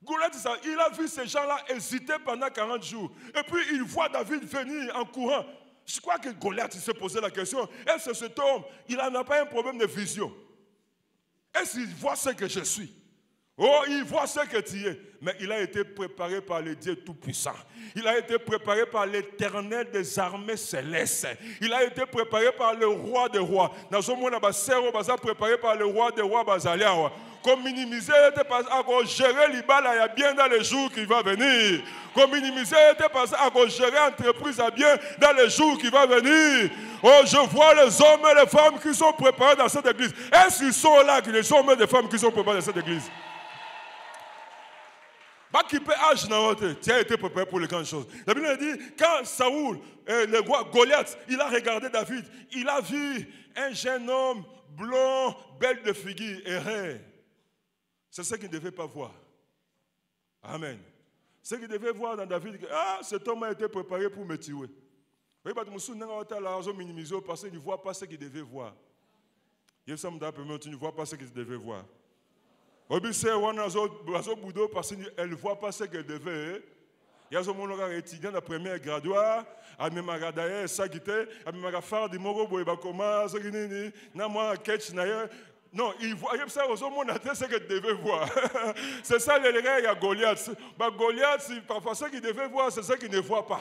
Goliath, il a vu ces gens-là hésiter pendant 40 jours. Et puis il voit David venir en courant. Je crois que Goliath s'est posé la question. Est-ce que cet homme, il n'a pas un problème de vision? Est-ce qu'il voit ce que je suis? Oh, il voit ce que tu es. Mais il a été préparé par le Dieu Tout-Puissant. Il a été préparé par l'Éternel des armées célestes. Il a été préparé par le roi des rois. Dans ce monde, il a préparé par le roi des rois. Comme minimiser, à gérer l'Ibala, il y a bien dans les jours qui vont venir. Comme minimiser, à gérer l'entreprise à bien dans les jours qui vont venir. Oh, je vois les hommes et les femmes qui sont préparés dans cette église. Est-ce qu'ils sont là, les hommes et les femmes qui sont préparés dans cette église? Tu as été préparé pour les grandes choses. La Bible dit, quand Saoul, le roi Goliath, il a regardé David, il a vu un jeune homme blond, belle de figure, errer. C'est ce qu'il ne devait pas voir. Amen. Ce qu'il devait voir dans David, cet homme a été préparé pour me tuer. Tu ne vois pas ce qu'il devait voir. Tu ne vois pas ce qu'il devait voir. Elle ne voit pas ce qu'elle devait. Il y a un étudiant de première graduat, il y a un non, il voit ça ce qu'il devait voir. C'est ça le règle à Goliath. Goliath, parfois ce qu'il devait voir, c'est ce qu'il ne voit pas.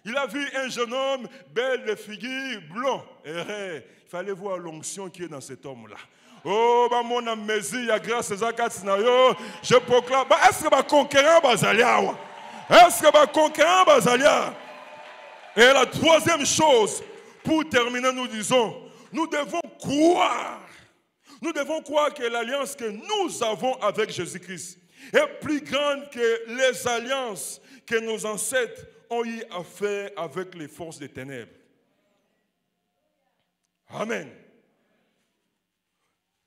Il a vu un jeune homme, belle de figure, blond, erré. Il fallait voir l'onction qui est dans cet homme-là. Oh, mon amnésie, grâce à Zakatinayo, je proclame. Est-ce que ma conquérant Bazalia? Est-ce que ma conquérant Bazalia? Et la troisième chose, pour terminer, nous disons, nous devons croire. Nous devons croire que l'alliance que nous avons avec Jésus-Christ est plus grande que les alliances que nos ancêtres ont eu à faire avec les forces des ténèbres. Amen.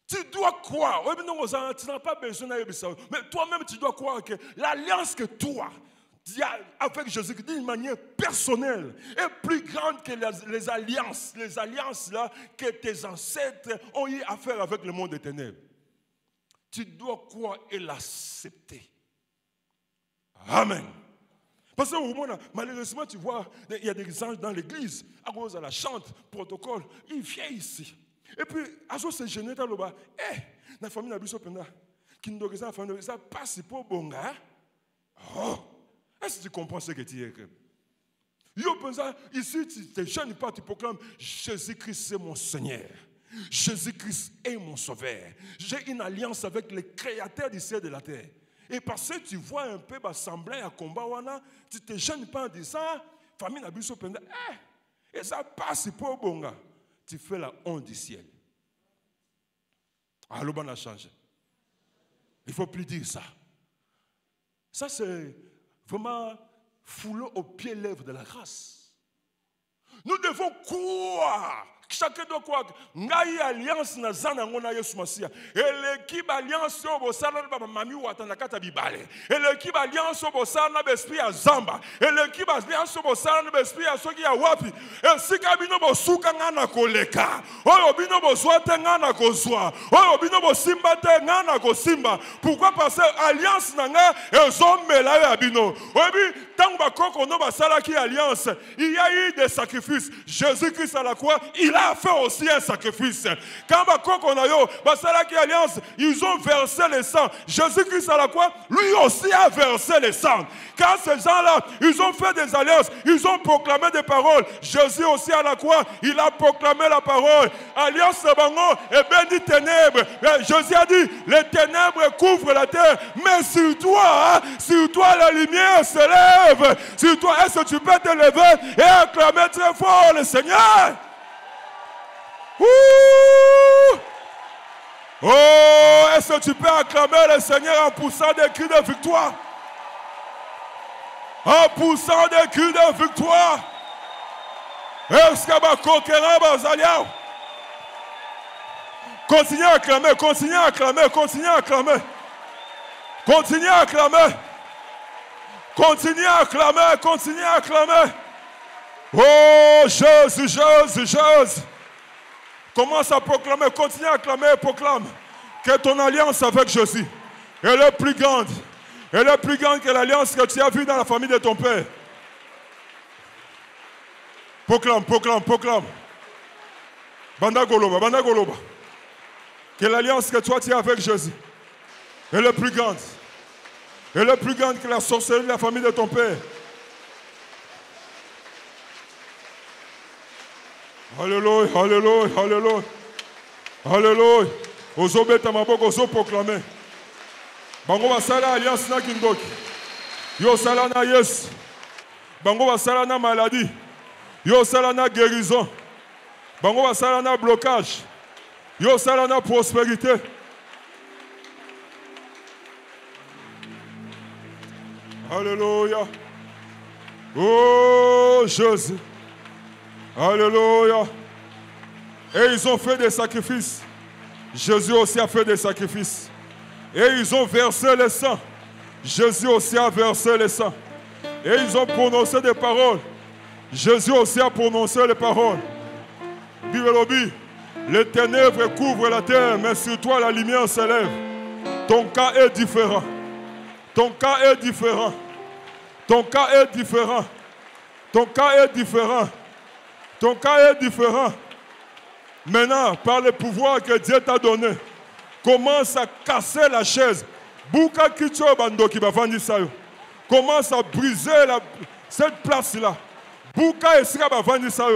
Tu dois croire. Tu n'as pas besoin d'aller, mais toi-même, tu dois croire que l'alliance que toi, avec Jésus-Christ, d'une manière personnelle, est plus grande que les alliances là que tes ancêtres ont eu à faire avec le monde des ténèbres. Tu dois croire et l'accepter. Amen. Parce que malheureusement, tu vois, il y a des anges dans l'église, à cause de la chante, protocole, ils viennent ici. Et puis, à ce se gêner dans le bas, la famille n'a pas besoin qui nous la famille, ça passe pour bon gars. Oh, est-ce que tu comprends ce que tu écris? Ici, tu te gênes pas, tu proclames Jésus-Christ, c'est mon Seigneur. Jésus-Christ est mon Sauveur. J'ai une alliance avec le Créateur du ciel et de la terre. Et parce que tu vois un peu semblant à combat, tu ne te gênes pas en disant, famille n'a pas besoin, et ça passe pour bon gars. Tu fais la honte du ciel. Alors, on a changé. Il ne faut plus dire ça. Ça, c'est vraiment fouler au pied lèvres de la grâce. Nous devons croire. Chacun doit croire que nous avons une alliance na zana ngona Yesu Masia. Et l'équipe alliance au sana na mami watana kata bibale. Et l'équipe alliance au sana besprit à Zamba. Et l'équipe alliance au sana besprit à soki ya wapi. Et si kabino bo suka ngana koleka. Oyo bino bo swate ngana kozwa. Oyo bino bo simba te ngana ko simba. Pourquoi parce que alliance nanga ezomela ya bino. Obi tango bakoko no basala ki alliance. Il y a eu des sacrifices. Jésus-Christ à la croix, il a a fait aussi un sacrifice. Quand alliance, ils ont versé le sang. Jésus-Christ à la croix, lui aussi a versé le sang. Quand ces gens-là, ils ont fait des alliances, ils ont proclamé des paroles. Jésus aussi à la croix, il a proclamé la parole. Alliance Bango et béni ténèbres. Jésus a dit, les ténèbres couvrent la terre, mais sur toi la lumière se lève. Sur toi, est-ce que tu peux te lever et acclamer très fort le Seigneur? Ouh! Oh, est-ce que tu peux acclamer le Seigneur en poussant des cris de victoire? En poussant des cris de victoire. Est-ce que ma conquérant Bazalia? Continuez à acclamer, continuez à acclamer, continuez à acclamer. Continuez à acclamer. Continuez à acclamer, continuez à acclamer. Oh, Jésus, Jésus, Jésus. Commence à proclamer, continue à acclamer et proclame que ton alliance avec Jésus, elle est plus grande. Elle est plus grande que l'alliance que tu as vue dans la famille de ton père. Proclame, proclame, proclame. Banda Goloba, Banda Goloba. Que l'alliance que toi tu as avec Jésus, elle est plus grande. Elle est plus grande que la sorcellerie de la famille de ton père. Alléluia, alléluia, alléluia. Alléluia. Ozobe tamaboko ozo proclamer. Bango basala alliance na kindoki. Yo sala na yes. Bango basala na maladie. Yo sala na guérison. Bango basala na blocage. Yo sala na prospérité. Alléluia. Oh Jésus. Alléluia. Et ils ont fait des sacrifices. Jésus aussi a fait des sacrifices. Et ils ont versé le sang. Jésus aussi a versé le sang. Et ils ont prononcé des paroles. Jésus aussi a prononcé les paroles. Bibelobi, les ténèbres couvrent la terre, mais sur toi la lumière s'élève. Ton cas est différent. Ton cas est différent. Ton cas est différent. Ton cas est différent. Ton cas est différent. Maintenant, par le pouvoir que Dieu t'a donné, commence à casser la chaise. Bouka Kicho Bando qui va vendre ça. Commence à briser cette place-là. Bouka et Sika va vendre ça.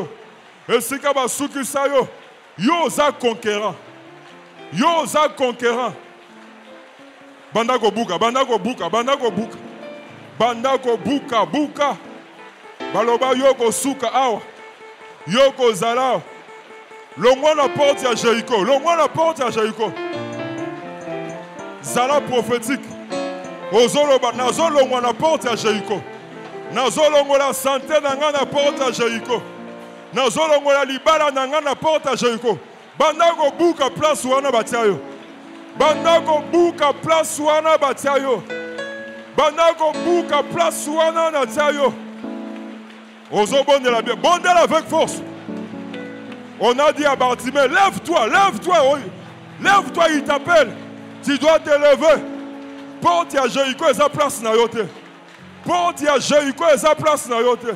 Et Sika va souki ça. Yo za conquérant. Yo za conquérant. Bandako Bouka, Bandako Bouka, Bandako Bouka. Bandako Bouka, Bouka. Baloba Yoko Souka Awa. Yoko Zala. L'ongwa la porte à Jéricho. L'ongwa la porte à Jéricho. Zala prophétique. Ozoloba Nazo l'ongwa la porte à Jéricho. Nazo l'ongwa la santé nanga la porte à Jéricho. Nazo l'ongwa la libala nanga la porte à Jéricho. Bandako Bouka place wana batiayo. Bandako Bouka place wana batiayo. Bandako Bouka place wana batiayo. Ozo bondela bien. Bondela avec force. On a dit à Bartimée, lève-toi, lève-toi. Lève-toi, il t'appelle. Tu dois te lever. Porte à Jéricho et sa place na yote. Porte à Jéricho et sa place na yote.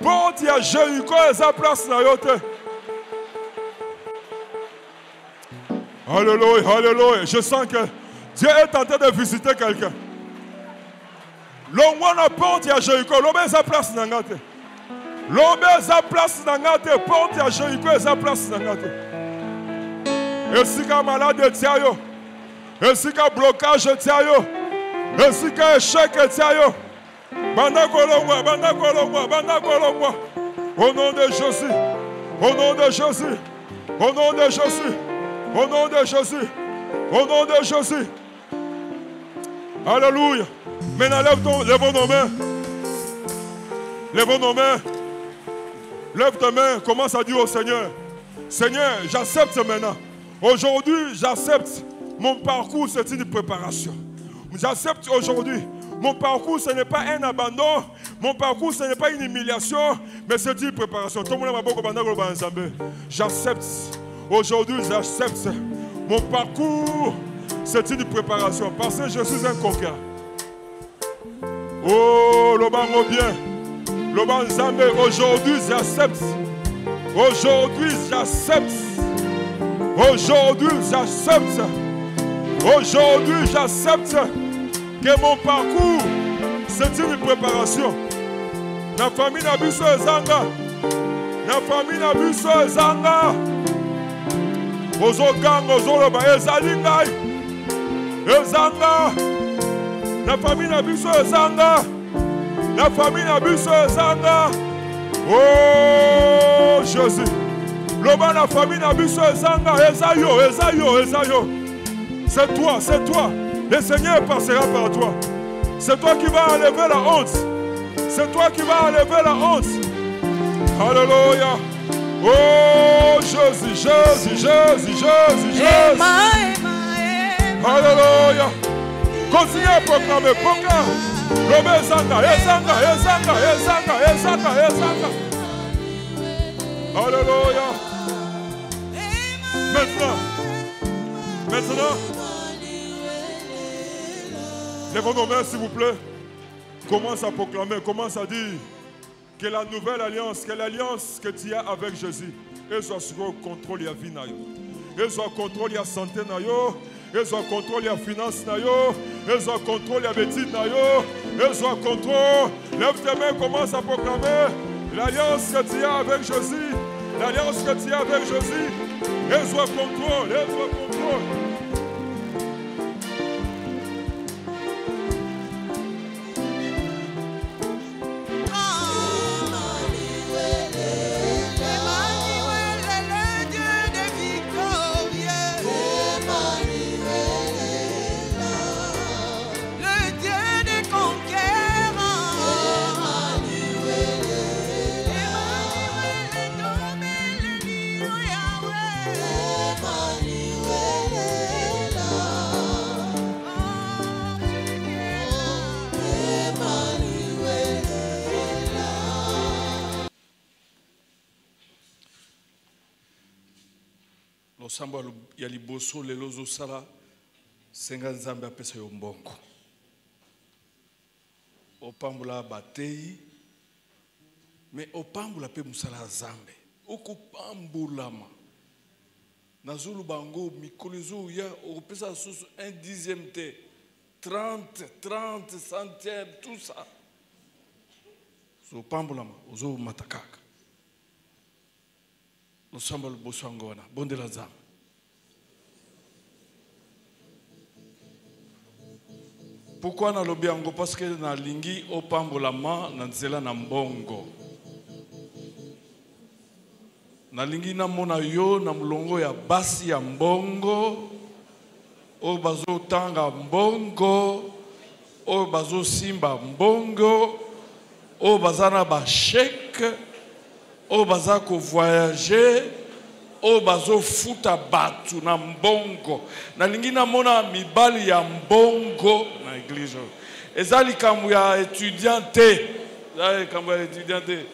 Porte à Jéricho et sa place na yote. Alléluia, alléluia. Je sens que Dieu est en train de visiter quelqu'un. L'homme na porte à Jéricho, l'homme est sa place na yote. L'homme est sa place dans la terre, porte à Jéricho et sa place dans la terre. Et si qu'un malade tient yo, et si qu'un blocage tient yo, et si qu'un échec tient yo, bandakolongwa, bandakolongwa, bandakolongwa. Au nom de Jésus, au nom de Jésus, au nom de Jésus, au nom de Jésus, au nom de Jésus. Alléluia. Maintenant, lève nos mains. Lève nos mains. Lève ta main, commence à dire au Seigneur, Seigneur, j'accepte maintenant. Aujourd'hui, j'accepte. Mon parcours, c'est une préparation. J'accepte aujourd'hui. Mon parcours, ce n'est pas un abandon. Mon parcours, ce n'est pas une humiliation, mais c'est une préparation. Tout le monde m'a beaucoup ensemble. J'accepte. Aujourd'hui, j'accepte. Mon parcours, c'est une préparation. Parce que je suis un conquérant. Oh, le bango bien. Aujourd'hui, j'accepte Aujourd'hui, j'accepte. Aujourd'hui, j'accepte. Aujourd'hui, j'accepte que mon parcours, c'est une préparation. La famille n'a vu ce zanga. La famille n'a vu ce zanga. Ozogang, ozoloba, ezalingai. Ezanga. La famille n'a vu ce zanga. La famille n'a vu ce zanga. Oh Jésus. Loba, la famille n'a vu ce zanga. Ezayo, ezayo, ezayo. C'est toi, c'est toi. Le Seigneur passera par toi. C'est toi qui vas enlever la honte. C'est toi qui vas enlever la honte. Alléluia. Oh Jésus, Jésus, Jésus, Jésus, Jésus. Alléluia. Continuez à proclamer, proclame. Lobe Zanga, Ezanga, Ezanga, Ezanga, Ezanga, Ezanga. Alléluia. Maintenant, lèvons nos mains s'il vous plaît. Commence à proclamer, commence à dire que la nouvelle alliance, que l'alliance que tu as avec Jésus, elle soit sur le contrôle de la vie, elle soit contrôle de la santé, elle soit contrôle de la finance, elle soit contrôle de la bêtise, elle soit contrôle. Lève tes mains, commence à proclamer l'alliance que tu as avec Jésus, l'alliance que tu as avec Jésus, elle soit contrôle, elle soit contrôle. Samba ya liboso lelo zosala senga nzambe apesa yo mbongo opambola batei mais opambola pe musala nzambe okopambulama nazulu bango mikolo ya opesa susu 1/10 te 30 centièmes tout ça so opambulama ozo matakaka nosamba liboso yango wana bondela nzambe. Pourquoi na lobi yango? Parce que na lingi opambolama na nzela na mbongo. Na lingi na mona yo na mulongo ya basi ya mbongo. O bazo tanga mbongo. O bazo simba mbongo. O bazana ba chèque. O baza ko voyager. O bazo futa batu na mbongo. Na lingi na mona mibali ya mbongo na église. Ezali kambu ya étudiante. Ezali kambu ya étudiante.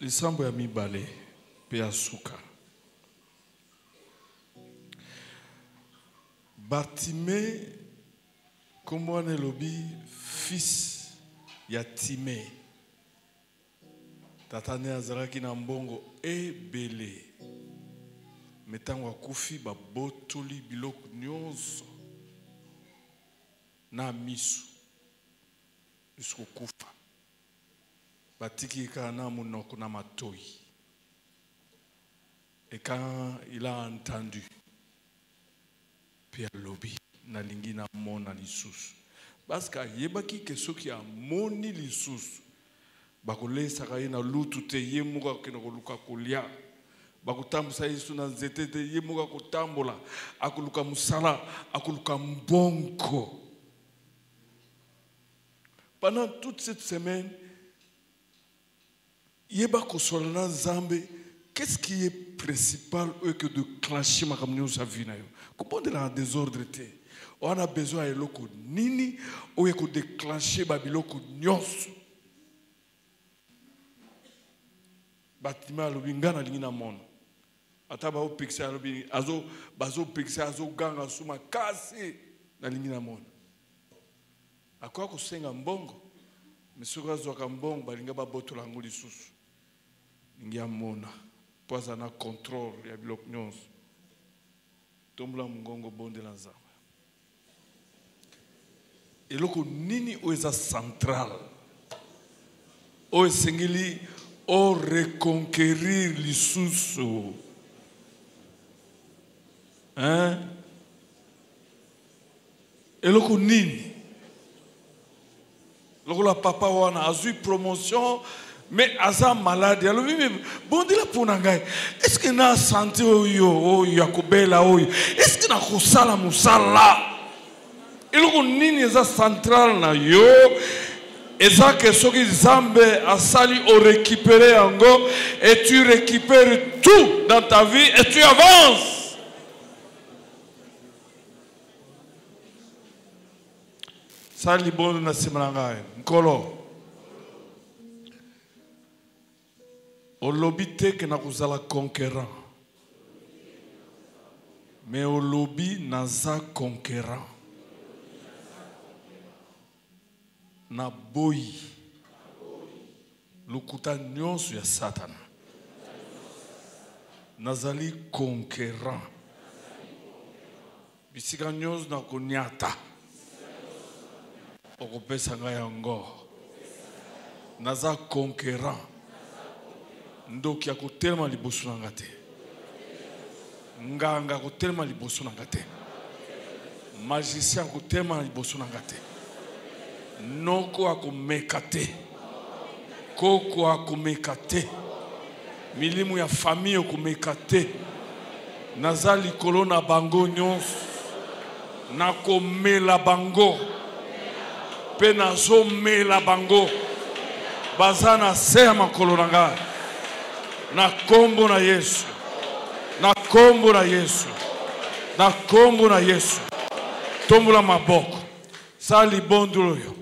Lisambo ya mibale pe ya suka. Bartimée kombo wana lobi fils ya Timé. Tatane azalaki na mbongo ebele. Metango akufi babotoli biloko nyonso na misu jusqu'au kufa. Batiki kana munoko na matoi. Et quand il a entendu Pierre Lobi na lingi na mona lisusu. Parce que yebaki ke soki a moni lisusu bakolesa ka na lutu te yemuka ke nokoluka kolia bakutambusa yesu na nzete te yemuka kotambola akoluka musala akoluka mbongo. Pendant toute cette semaine yeba kosolana nzambe. Qu'est-ce qui est principal que de clasher ma communion sa vie na yo? Comment de la désordre te? On a besoin de loko nini ou que déclencher babiloko nyonso. Bâtiment lobinga na lingina mon. Ataba o pixel lobi azo bazo pixel azo ganga suma kasi na lingina mon. Akwa kusenga mbongo. Misuka zwaka mbongo balinga babotola ngo lisusu. Ngia mona. Poza na control ya biloko nyonso. Tombula mungongo bonde la nzambe. Eloko nini oeza central. O esengeli o reconquérir lisusu. Hein? Eloko nini? Loko la papa wana a eu promotion mais aza malade. Alors bon de la ponangai. Est-ce que na santé oyo yakobela oyo? Est-ce que na kosala musala? Eloko nini eza central na yo? Eza que soki Zambe asali o récupérer yango et tu récupères tout dans ta vie et tu avances. Sali bon na simananga nkolo. O lobby te que na kuzala conquérant. Mais au lobby naza conquérant. Na boy lukuta nyonso ya Satan. Nazali conquérant. Bisika nyonso na konyata. Okopesa nga yango. Naza conquérant. Ndoki ya kotelema liboso na ngate. Nganga kotelema liboso na ngate. Magicien kotelema liboso na ngate. Noko akumekate. Koko akumekate. Milimu ya famille akumekate. Nazali kolona bango nyonso. Nakomela bango. Pe nazomela bango. Bazana seya makolo na ngai. Na kombo na Yesu. Na kombo na Yesu. Na kombo na Yesu. Tombola maboko. Sali bondolo yo.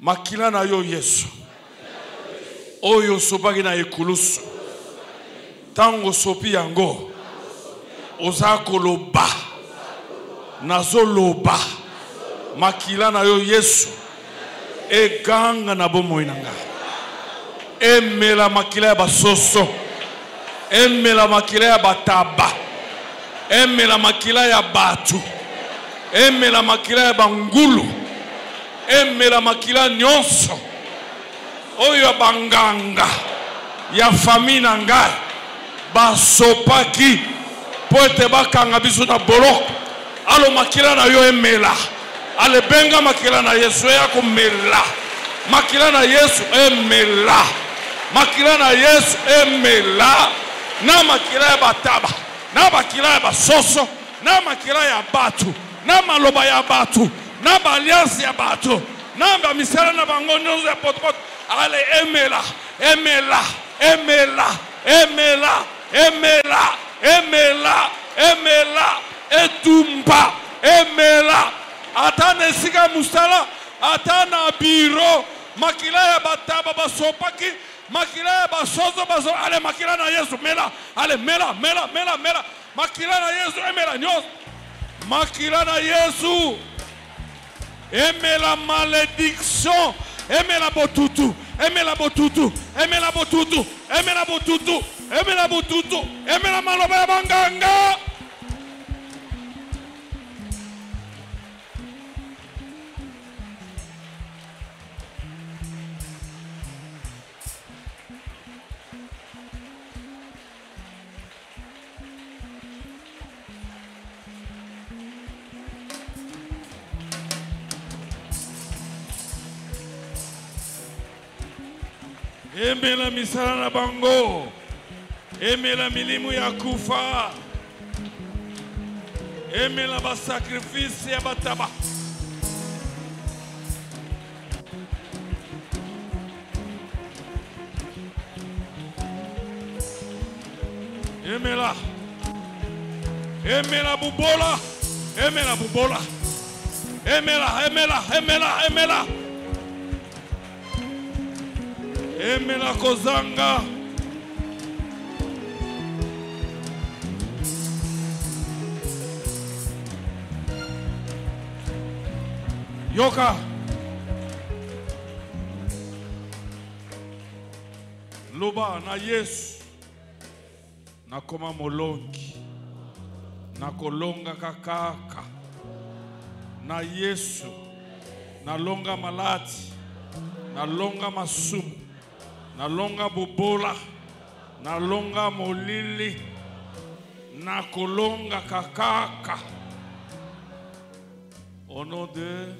Makila na yo Yesu. Oyo sopaki na ekulusu. Tango sopi yango. Ozako loba. Nazo loba. Makila na yo Yesu. Eganga na bomo inanga. Emela makila ya basoso. Emela makila ya bataba. Emela makila ya batu. Emela makila ya bangulu. Emela makila nyonso. Oyo banganga. Ya famina ngai. Basopaki. Poete bakanga biso na boloko. Alo makila na yo emela. Ale benga makila na Yesu ya kumela. Makila na Yesu emela. Makila na Yesu emela. Na makila ya bataba. Na makila ya basoso. Na makila ya batu. Na maloba ya batu. Na baliansi ya batu. Na bamisela na bango nyonso ya potpot. Ale emela. Emela. Emela. Emela. Emela. Emela. Emela. Etumba. Emela. Atana esika musala. Atana biro. Makila ya bataba basopaki. Makila ya basozo baso. Ale makila na Yesu mela. Ale mela. Mela. Mela. Mela. Makila na Yesu emela nyonso. Makila na Yesu. Emela malédiction. Emela botutu. Emela botutu. Emela botutu. Emela botutu. Emela botutu. Emela maloba ya banganga. Emela misala na bango. Emela milimu ya kufa. Emela ba sacrifice ya bataba. Emela. Emela bubola. Emela bubola. Emela, emela, emela, emela. Emela kozanga. Yoka. loba na Yesu nakoma molongi nakolonga kakaka na Yesu nalonga maladi nalonga masumu nalonga bobola nalonga molili nakolonga kakaka au nom de